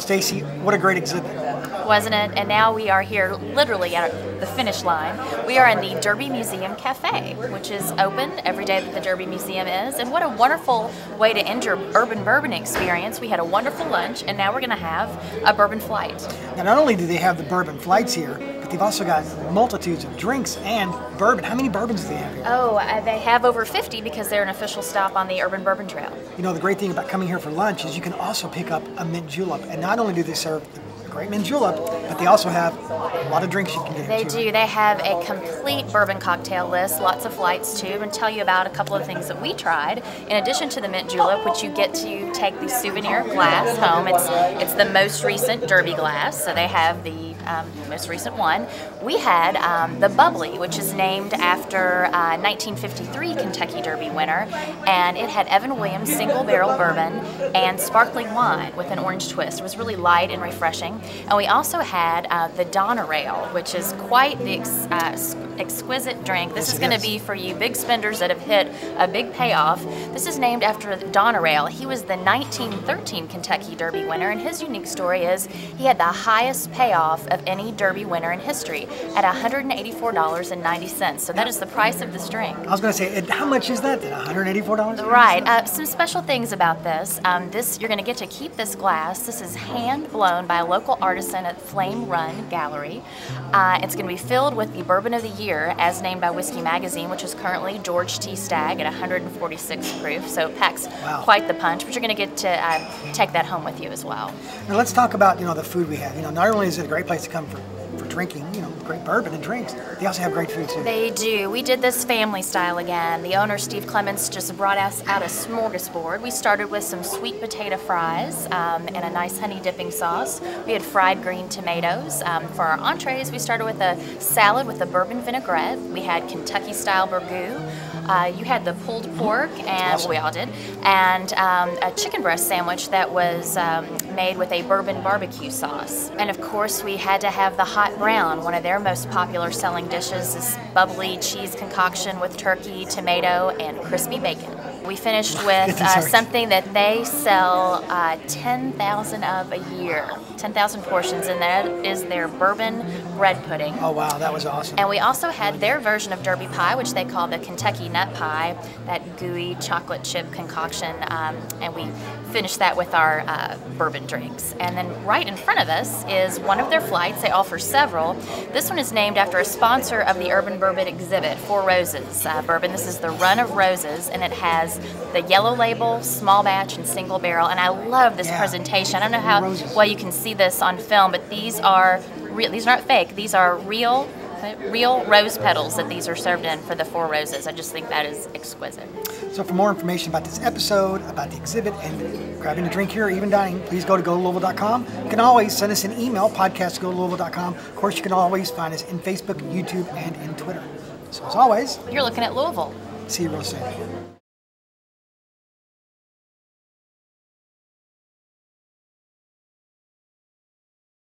Well, Stacy, what a great exhibit. Wasn't it? And now we are here literally at the finish line. We are in the Derby Museum Cafe, which is open every day that the Derby Museum is. And what a wonderful way to end your urban bourbon experience. We had a wonderful lunch, and now we're going to have a bourbon flight. Now, not only do they have the bourbon flights here, but they've also got multitudes of drinks and bourbon. How many bourbons do they have here? Oh, they have over 50 because they're an official stop on the Urban Bourbon Trail. You know, the great thing about coming here for lunch is you can also pick up a mint julep. And not only do they serve a great mint julep, but they also have a lot of drinks you can get. They do. They have a complete bourbon cocktail list, lots of flights too, and tell you about a couple of things that we tried. In addition to the mint julep, which you get to take the souvenir glass home. It's the most recent Derby glass, so they have the most recent one. We had the bubbly, which is named after 1953 Kentucky Derby winner, and it had Evan Williams single barrel bourbon and sparkling wine with an orange twist. It was really light and refreshing. And we also had the Donner Ale, which is quite the exquisite drink. This is going to be for you big spenders that have hit a big payoff. This is named after Donner Ale. He was the 1913 Kentucky Derby winner, and his unique story is he had the highest payoff of any Derby winner in history at $184.90. So that is the price of this drink. I was going to say, how much is that then? $184? Right. Some special things about this. You're going to get to keep this glass. This is hand blown by a local artisan at Flame Run Gallery. It's going to be filled with the Bourbon of the Year, as named by Whiskey Magazine, which is currently George T. Stagg at 146 proof. So it packs quite the punch. But you're going to get to take that home with you as well. Now let's talk about the food we have. Not only is it a great place to come for drinking, great bourbon and drinks, they also have great food too. They do. We did this family style again. The owner, Steve Clements, just brought us out a smorgasbord. We started with some sweet potato fries and a nice honey dipping sauce. We had fried green tomatoes. For our entrees, we started with a salad with a bourbon vinaigrette. We had Kentucky style burgoo. You had the pulled pork, and awesome. We all did, and a chicken breast sandwich that was made with a bourbon barbecue sauce. And of course, we had to have the hot brown, one of their most popular selling dishes, this bubbly cheese concoction with turkey, tomato, and crispy bacon. We finished with something that they sell 10,000 of a year, 10,000 portions, and that is their bourbon bread pudding. Oh wow, that was awesome. And we also had their version of Derby pie, which they call the Kentucky nut pie, that gooey chocolate chip concoction, and we finished that with our bourbon drinks. And then right in front of us is one of their flights. They offer several. This one is named after a sponsor of the Urban Bourbon exhibit, Four Roses bourbon. This is the Run of Roses, and it has the yellow label, small batch, and single barrel. And I love this presentation. I don't know how well you can see this on film, but these are real. These are not fake. These are real rose petals that these are served in for the Four Roses. I just think that is exquisite. So for more information about this episode, about the exhibit, and grabbing a drink here or even dining, please go to GoToLouisville.com. You can always send us an email, podcast@GoToLouisville.com. Of course, you can always find us in Facebook, YouTube, and in Twitter. So as always, you're looking at Louisville. See you real soon.